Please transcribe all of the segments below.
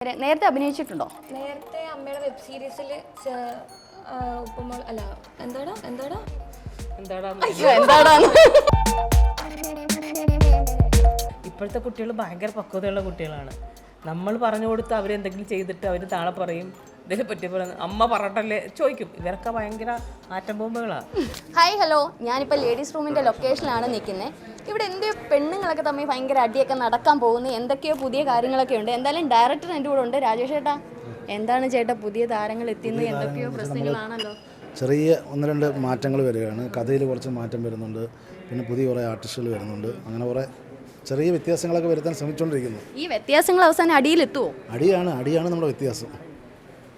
നേരത്തെ അഭിനയിച്ചിട്ടുണ്ടോ? നേരത്തെ അമ്മയുടെ വെബ് സീരീസിൽ ഉപ്പുമോൾ അല്ല എന്താടാ ഇപ്പോഴത്തെ കുട്ടികൾ ഭയങ്കര പക്വതയുള്ള കുട്ടികളാണ്. നമ്മൾ പറഞ്ഞു കൊടുത്ത് അവരെന്തെങ്കിലും ചെയ്തിട്ട് അവർ താഴെ പറയും, ഇതിനെ പറ്റി പറയുന്നത് അമ്മ പറഞ്ഞിട്ടല്ലേ ചോദിക്കും. ഇവരൊക്കെ ഭയങ്കര ആറ്റം ബോംബുകളാണ്. ഹായ് ഹലോ, ഞാനിപ്പോൾ ലേഡീസ് റൂമിൻ്റെ ലൊക്കേഷനിലാണ് നിൽക്കുന്നത്. ഇവിടെ എന്തൊക്കെയോ പെണ്ണുങ്ങളൊക്കെ തമ്മിൽ ഭയങ്കര അടിയൊക്കെ നടക്കാൻ പോകുന്നു, എന്തൊക്കെയോ പുതിയ കാര്യങ്ങളൊക്കെ ഉണ്ട്. എന്തായാലും ഡയറക്ടർ എൻ്റെ കൂടെ ഉണ്ട്. രാജേഷ് ചേട്ടാ, എന്താണ് ചേട്ടാ പുതിയ താരങ്ങൾ എത്തുന്നത്? എന്തൊക്കെയോ പ്രശ്നങ്ങളാണല്ലോ. ചെറിയ ഒന്ന് രണ്ട് മാറ്റങ്ങൾ വരികയാണ്. കഥയിൽ കുറച്ച് മാറ്റം വരുന്നുണ്ട്, പിന്നെ പുതിയ കുറേ ആർട്ടിസ്റ്റുകൾ വരുന്നുണ്ട്. അങ്ങനെ കുറേ ചെറിയ വ്യത്യാസങ്ങളൊക്കെ വരുത്താൻ ശ്രമിച്ചുകൊണ്ടിരിക്കുന്നു. ഈ വ്യത്യാസങ്ങൾ അവസാനം അടിയിലെത്തുമോ? അടിയാണ് നമ്മുടെ വ്യത്യാസം.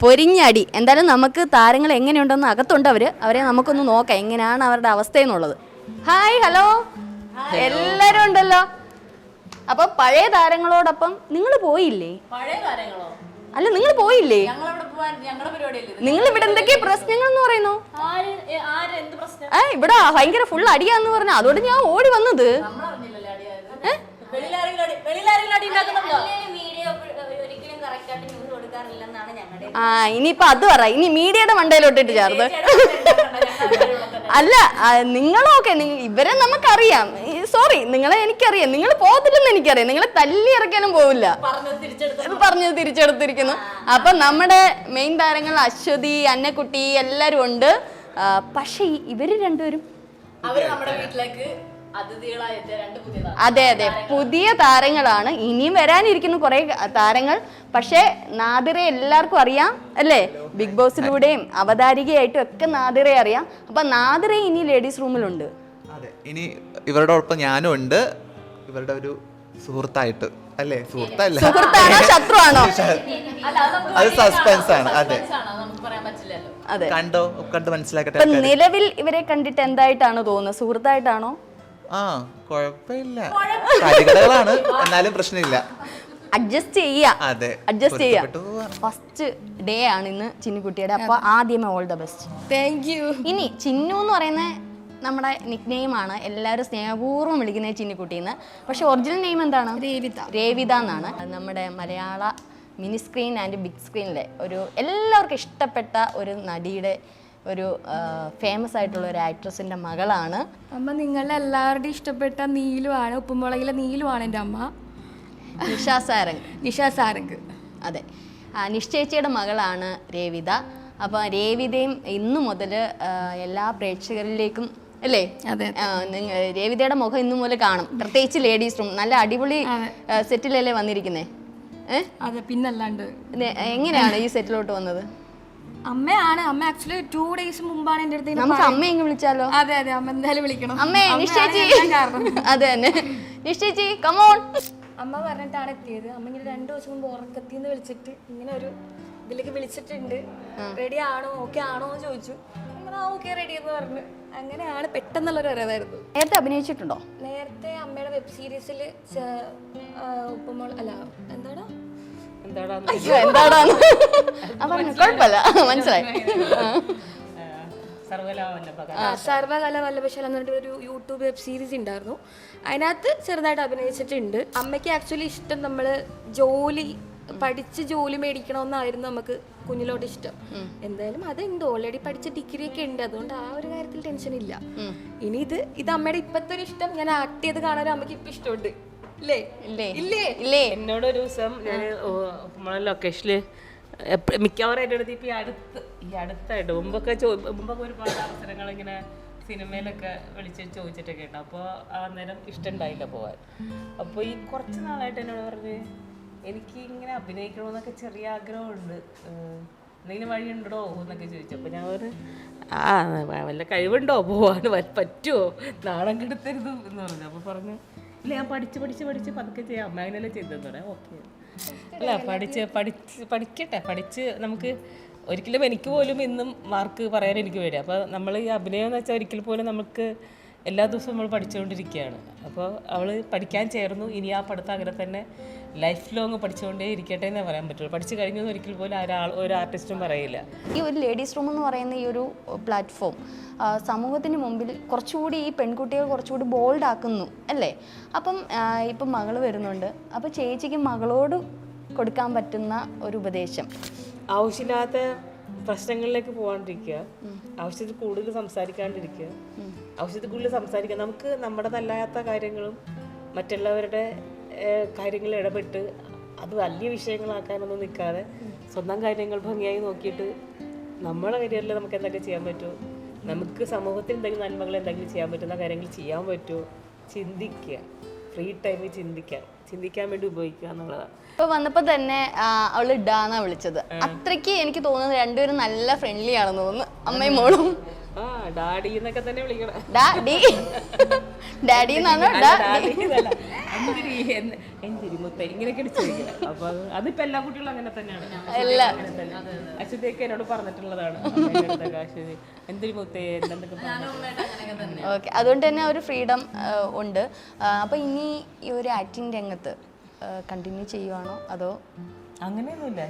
പൊരിഞ്ഞ അടി. എന്തായാലും നമുക്ക് താരങ്ങൾ എങ്ങനെയുണ്ടെന്ന് അകത്തുണ്ട് അവരെ നമുക്കൊന്ന് നോക്കാം എങ്ങനെയാണ് അവരുടെ അവസ്ഥയെന്നുള്ളത്. ഹായ് ഹലോ, എല്ലാവരും ഉണ്ടല്ലോ. അപ്പൊ പഴയ താരങ്ങളോടൊപ്പം നിങ്ങൾ പോയില്ലേ? പഴയ താരങ്ങളോ? അല്ല, നിങ്ങൾ പോയില്ലേ? നിങ്ങൾ ഇവിടെ എന്തൊക്കെയാ പ്രശ്നങ്ങൾ എന്ന് പറയുന്നു? ഇവിടെ ഭയങ്കര ഫുൾ അടിയാന്ന് പറഞ്ഞു, അതുകൊണ്ട് ഞാൻ ഓടി വന്നത്. ഇനിയിപ്പൊ അത് പറ, ഇനി മീഡിയയുടെ മണ്ടയിലോട്ടിട്ട് ചേർത്ത്. അല്ല, നിങ്ങളൊക്കെ ഇവരെ നമുക്കറിയാം. സോറി, നിങ്ങളെ എനിക്കറിയാം. നിങ്ങൾ പോകത്തില്ലെന്ന് എനിക്കറിയാം. നിങ്ങളെ തല്ലി ഇറക്കാനും പോവില്ല, പറഞ്ഞത് തിരിച്ചെടുത്തിരിക്കുന്നു. അപ്പൊ നമ്മുടെ മെയിൻ താരങ്ങൾ അശ്വതി, അന്നക്കുട്ടി എല്ലാരും ഉണ്ട്. പക്ഷെ ഇവര് രണ്ടുപേരും അതെ പുതിയ താരങ്ങളാണ്. ഇനിയും വരാനിരിക്കുന്നു കുറെ താരങ്ങൾ. പക്ഷെ നാദിറെ എല്ലാവർക്കും അറിയാം അല്ലേ? ബിഗ് ബോസിലൂടെയും അവതാരികയായിട്ടും ഒക്കെ നാദിറെ അറിയാം. അപ്പൊ നാദിറെ ഇനി ലേഡീസ് റൂമിലുണ്ട്. അതെ, ഇനി ഇവരുടെ ഒപ്പം ഞാനും ഉണ്ട്, ഇവരുടെ ഒരു സുഹൃത്തായിട്ട്. അല്ലേ? സുഹൃത്താണോ ശത്രുവാണോ? അത് സസ്പെൻസ് ആണ്. അതെ, കണ്ട് മനസ്സിലാക്കട്ടെ. നിലവിൽ ഇവരെ കണ്ടിട്ട് എന്തായിട്ടാണ് തോന്നുന്നത്? സുഹൃത്തായിട്ടാണോ? കുഴപ്പമില്ല, കളികളാണ്, എന്നാലും പ്രശ്നമില്ല. അഡ്ജസ്റ്റ് ചെയ്യാം. ഫസ്റ്റ് ഡേ ആണ് ഇന്ന് ചിന്നുകുട്ടിയുടെ. അപ്പൊ ആദ്യമേ all the best. Thank you. ഇനി ചിന്നു എന്ന് പറയുന്ന നമ്മുടെ നിക് നെയിം ആണ്, എല്ലാവരും സ്നേഹപൂർവ്വം വിളിക്കുന്നത് ചിന്നുകുട്ടിന്ന്. പക്ഷെ ഒറിജിനൽ നെയിം എന്താണ്? രേവിത എന്നാണ്. നമ്മുടെ മലയാള മിനി സ്ക്രീൻ ആൻഡ് ബിഗ് സ്ക്രീനിലെ ഒരു എല്ലാവർക്കും ഇഷ്ടപ്പെട്ട ഒരു നടിയുടെ ഒരു ഫേമസ് ആയിട്ടുള്ള ഒരു ആക്ട്രസിൻ്റെ മകളാണ്. അമ്മ നിങ്ങളുടെ എല്ലാവരുടെയും ഇഷ്ടപ്പെട്ട നീലുവാണ്, ഉപ്പുമുളകിലെ നീലുവാണ് എൻ്റെ അമ്മ. നിഷ സാരംഗ്. അതെ, നിശ്ചയിച്ചയുടെ മകളാണ് രേവിത. അപ്പോൾ രേവിതയും ഇന്നു മുതൽ എല്ലാ പ്രേക്ഷകരിലേക്കും അല്ലേ? രേവിതയുടെ മുഖം ഇന്നു മുതൽ കാണും. പ്രത്യേകിച്ച് ലേഡീസ് റൂം നല്ല അടിപൊളി സെറ്റിലല്ലേ വന്നിരിക്കുന്നേ? അതെ, പിന്നല്ലാണ്ട്. എങ്ങനെയാണ് ഈ സെറ്റിലോട്ട് വന്നത്? അമ്മയാണ്. അമ്മ ആക്ച്വലി 2 days മുമ്പാണ് എൻ്റെ അടുത്ത്. നമുക്ക് അമ്മയെങ്കിൽ വിളിച്ചാലോ? അതെ, അമ്മ എന്തായാലും വിളിക്കണം. അമ്മേ, നിശ്ചയിച്ചി. അതെ തന്നെ, നിശ്ചയിച്ചി കമോൺ. അമ്മ പറഞ്ഞിട്ടാണ് എത്തിയത്. അമ്മ ഇങ്ങനെ 2 ദിവസം മുമ്പ് ഉറക്കത്തിൽ നിന്ന് വിളിച്ചിട്ട് ഇങ്ങനെ ഒരു ഇതിലേക്ക് വിളിച്ചിട്ടുണ്ട്. റെഡി ആണോ, ഓക്കെ ആണോ എന്ന് ചോദിച്ചു. അങ്ങനെ ഓക്കെ റെഡി എന്ന് പറഞ്ഞു. അങ്ങനെയാണ് പെട്ടെന്നുള്ളൊരു വരവായിരുന്നു. നേരത്തെ അഭിനയിച്ചിട്ടുണ്ടോ? നേരത്തെ അമ്മയുടെ വെബ് സീരീസിൽ ഉപ്പുമോൾ അല്ല മനസ്സിലായി. സർവകല വല്ലഭശാല എന്നിട്ട് ഒരു യൂട്യൂബ് വെബ് സീരീസ് ഉണ്ടായിരുന്നു. അതിനകത്ത് ചെറുതായിട്ട് അഭിനയിച്ചിട്ടുണ്ട്. അമ്മയ്ക്ക് ആക്ച്വലി ഇഷ്ടം നമ്മൾ പഠിച്ച് ജോലി മേടിക്കണമെന്നായിരുന്നു നമുക്ക് കുഞ്ഞിലോട്ട് ഇഷ്ടം. എന്തായാലും അതുണ്ട്, ഓൾറെഡി പഠിച്ച ഡിഗ്രി ഒക്കെ ഉണ്ട്. അതുകൊണ്ട് ആ ഒരു കാര്യത്തിൽ ടെൻഷൻ ഇല്ല. ഇനി ഇത് അമ്മയുടെ ഇപ്പത്തെ ഒരു ഇഷ്ടം. ഞാൻ ആക്ട് ചെയ്ത് കാണാൻ അമ്മയ്ക്ക് ഇപ്പം ഇഷ്ടമുണ്ട്. എന്നോട് ഒരു ദിവസം ഞാൻ നമ്മളെ ലൊക്കേഷനിൽ മിക്കവാറും എൻ്റെ അടുത്ത് ഈ അടുത്തായിട്ട് മുമ്പൊക്കെ ഒരുപാട് അവസരങ്ങൾ ഇങ്ങനെ സിനിമയിലൊക്കെ വിളിച്ച് ചോദിച്ചിട്ടൊക്കെ ഉണ്ട്. അപ്പോൾ അന്നേരം ഇഷ്ടമുണ്ടായില്ല പോകാൻ. അപ്പോൾ ഈ കുറച്ച് നാളായിട്ട് എന്നോട് പറഞ്ഞ് എനിക്ക് ഇങ്ങനെ അഭിനയിക്കണമെന്നൊക്കെ ചെറിയ ആഗ്രഹമുണ്ട്, എന്തെങ്കിലും വഴിയുണ്ടോ എന്നൊക്കെ ചോദിച്ചു. അപ്പോൾ ഞാൻ പറഞ്ഞു വല്ല കഴിവുണ്ടോ, പോവാൻ പറ്റുമോ, നാണം കെടുത്തരുത് എന്ന് പറഞ്ഞു. അപ്പോൾ പറഞ്ഞു ഇല്ല, ഞാൻ പഠിച്ച് പതുക്കെ ചെയ്യാം, അമ്മ അങ്ങനെയല്ലേ ചെയ്തെന്ന് പറയാം. ഓക്കെ, അല്ല പഠിച്ച് നമുക്ക് ഒരിക്കലും എനിക്ക് പോലും ഇന്നും മാർക്ക് പറയാൻ എനിക്ക് വരും. അപ്പോൾ നമ്മൾ ഈ അഭിനയം എന്ന് വെച്ചാൽ ഒരിക്കൽ പോലും നമുക്ക് എല്ലാ ദിവസവും നമ്മൾ പഠിച്ചുകൊണ്ടിരിക്കുകയാണ്. അപ്പോൾ അവൾ പഠിക്കാൻ ചേർന്നു. ഇനി ആ പഠിത്തം അങ്ങനെ തന്നെ ലൈഫ് ലോങ് പഠിച്ചുകൊണ്ടേ ഇരിക്കട്ടെ എന്നേ പറയാൻ പറ്റുള്ളൂ. പഠിച്ചു കഴിഞ്ഞു ഒരിക്കൽ പോലും ഒരു ആർട്ടിസ്റ്റും പറയില്ല. ഈ ഒരു ലേഡീസ് റൂം എന്ന് പറയുന്ന ഈ ഒരു പ്ലാറ്റ്ഫോം സമൂഹത്തിന് മുമ്പിൽ കുറച്ചുകൂടി ഈ പെൺകുട്ടികൾ കുറച്ചുകൂടി ബോൾഡ് ആക്കുന്നു അല്ലേ? അപ്പം ഇപ്പം മകൾ വരുന്നുണ്ട്. അപ്പോൾ ചേച്ചിക്ക് മകളോട് കൊടുക്കാൻ പറ്റുന്ന ഒരു ഉപദേശം? ആവശ്യമില്ലാത്ത പ്രശ്നങ്ങളിലേക്ക് പോകാണ്ടിരിക്കുക, ആവശ്യത്തിൽ കൂടുതൽ സംസാരിക്കാണ്ടിരിക്കുക, ആവശ്യത്തിൽ കൂടുതൽ സംസാരിക്കുക. നമുക്ക് നമ്മുടെ നല്ലാത്ത കാര്യങ്ങളും മറ്റുള്ളവരുടെ കാര്യങ്ങളിൽ ഇടപെട്ട് അത് വലിയ വിഷയങ്ങളാക്കാനൊന്നും നിൽക്കാതെ സ്വന്തം കാര്യങ്ങൾ ഭംഗിയായി നോക്കിയിട്ട് നമ്മളെ കരിയറിൽ നമുക്ക് എന്തൊക്കെ ചെയ്യാൻ പറ്റുമോ, നമുക്ക് സമൂഹത്തിൽ എന്തെങ്കിലും നന്മകൾ എന്തെങ്കിലും ചെയ്യാൻ പറ്റുന്ന കാര്യങ്ങൾ ചെയ്യാൻ പറ്റുമോ, ചിന്തിക്കുക. ഫ്രീ ടൈമിൽ ചിന്തിക്കാൻ വേണ്ടി ഉപയോഗിക്കുക എന്നുള്ളതാണ്. ഇപ്പൊ വന്നപ്പോ തന്നെ അവള് ഡാന്നാ വിളിച്ചത്. അത്രയ്ക്ക് എനിക്ക് തോന്നുന്നത് രണ്ടുപേരും നല്ല ഫ്രണ്ട്ലി ആണെന്ന് തോന്നുന്നു, അമ്മയും മോളും. ആ ഡാഡി എന്നൊക്കെ തന്നെ വിളിക്കണം. ഡാഡി ഡാഡി എന്നാണോ? എന്തിരി മുത്ത ഇങ്ങനെയൊക്കെ ചോദിക്കണം. അപ്പൊ അതിപ്പോ എല്ലാ കുട്ടികളും അങ്ങനെ തന്നെയാണ്. അശ്വതിയൊക്കെ എന്നോട് പറഞ്ഞിട്ടുള്ളതാണ്, എന്തിരി മുത്തേ എന്തൊക്കെ. ഓക്കെ, അതുകൊണ്ട് തന്നെ ഒരു ഫ്രീഡം ഉണ്ട്. അപ്പൊ ഇനി ഈ ഒരു ആക്ടിങ് രംഗത്ത് കണ്ടിന്യൂ ചെയ്യുവാണോ അതോ? അങ്ങനെയൊന്നുമില്ല.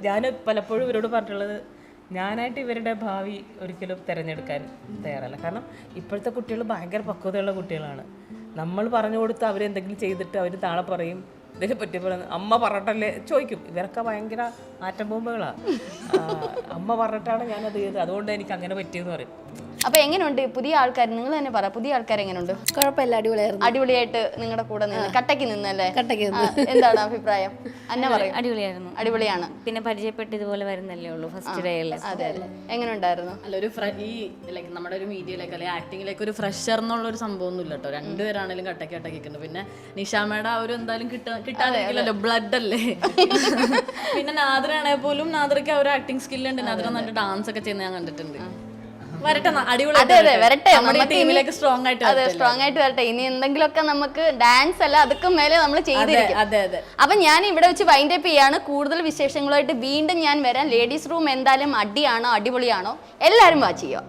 ഞാൻ പലപ്പോഴും ഇവരോട് പറഞ്ഞിട്ടുള്ളത്, ഞാനായിട്ട് ഇവരുടെ ഭാവി ഒരിക്കലും തിരഞ്ഞെടുക്കാൻ തയ്യാറല്ല. കാരണം ഇപ്പോഴത്തെ കുട്ടികൾ ഭയങ്കര പക്വതയുള്ള കുട്ടികളാണ്. നമ്മൾ പറഞ്ഞു കൊടുത്ത് അവരെന്തെങ്കിലും ചെയ്തിട്ട് അവർ താഴെ പറയും, ഇതിനെ പറ്റി പറയുന്നത് അമ്മ പറഞ്ഞിട്ടല്ലേ ചോദിക്കും. ഇവരൊക്കെ ഭയങ്കര ആറ്റം ബോംബുകളാണ്. അമ്മ പറഞ്ഞിട്ടാണ് ഞാനത് ചെയ്തത്, അതുകൊണ്ട് എനിക്ക് അങ്ങനെ പറ്റിയെന്ന് പറയും. അപ്പൊ എങ്ങനെയുണ്ട് പുതിയ ആൾക്കാർ? നിങ്ങൾ തന്നെ പറ, പുതിയ ആൾക്കാർ എങ്ങനെയുണ്ട്? കുഴപ്പമില്ല, അടിപൊളിയായിരുന്നു. അടിപൊളിയായിട്ട് നിങ്ങളുടെ കൂടെ നിന്ന് കട്ടയ്ക്ക് നിന്നല്ലേ? കട്ടയ്ക്ക് എന്താണ് അഭിപ്രായം? അന്ന പറയും. അടിപൊളിയായിരുന്നു. അടിപൊളിയാണ്. പിന്നെ പരിചയപ്പെട്ട് ഇതുപോലെ വരുന്നല്ലേ ഉള്ളൂ ഫസ്റ്റ് ഡേ അല്ലേ. അതെ അല്ലേ, എങ്ങനെ ഉണ്ടായിരുന്നു? അല്ല, ഒരു ഈ ലൈക്ക് നമ്മുടെ ഒരു മീഡിയയിലേക്ക് അല്ലെങ്കിൽ ആക്ടിങ്ങിലേക്ക് ഒരു ഫ്രഷർ എന്നുള്ള ഒരു സംഭവം ഒന്നും ഇല്ല കേട്ടോ. രണ്ടുപേരാണെങ്കിലും കട്ടക്കിട്ടുണ്ട്. പിന്നെ നിഷാമയുടെ ആ ഒരു എന്തായാലും കിട്ടാനില്ലല്ലോ, ബ്ലഡ് അല്ലേ. പിന്നെ നാദ്രയാണെങ്കിൽ പോലും നാദ്രയ്ക്ക് ആ ഒരു ആക്ടിങ് സ്കില്ലുണ്ട്. നാദ്ര നല്ല ഡാൻസ് ഒക്കെ ചെയ്യുന്ന ഞാൻ കണ്ടിട്ടുണ്ട്. വരട്ടെ, അടിപൊളി. അതെ അതെ, വരട്ടെ. നമ്മുടെ ടീമിലേക്ക് സ്ട്രോങ് ആയിട്ട്. അതെ, സ്ട്രോങ് ആയിട്ട് വരട്ടെ. ഇനി എന്തെങ്കിലുമൊക്കെ നമുക്ക് ഡാൻസ് അല്ല അതൊക്കെ മേലെ നമ്മൾ ചെയ്തിരിക്കും. അതെ അതെ. അപ്പൊ ഞാൻ ഇവിടെ വെച്ച് വൈൻഡ് അപ്പ് ചെയ്യാണ്. കൂടുതൽ വിശേഷങ്ങളുമായിട്ട് വീണ്ടും ഞാൻ വരാം. ലേഡീസ് റൂം എന്തായാലും അടിയാണോ അടിപൊളിയാണോ എല്ലാവരും വാച്ച് ചെയ്യുക.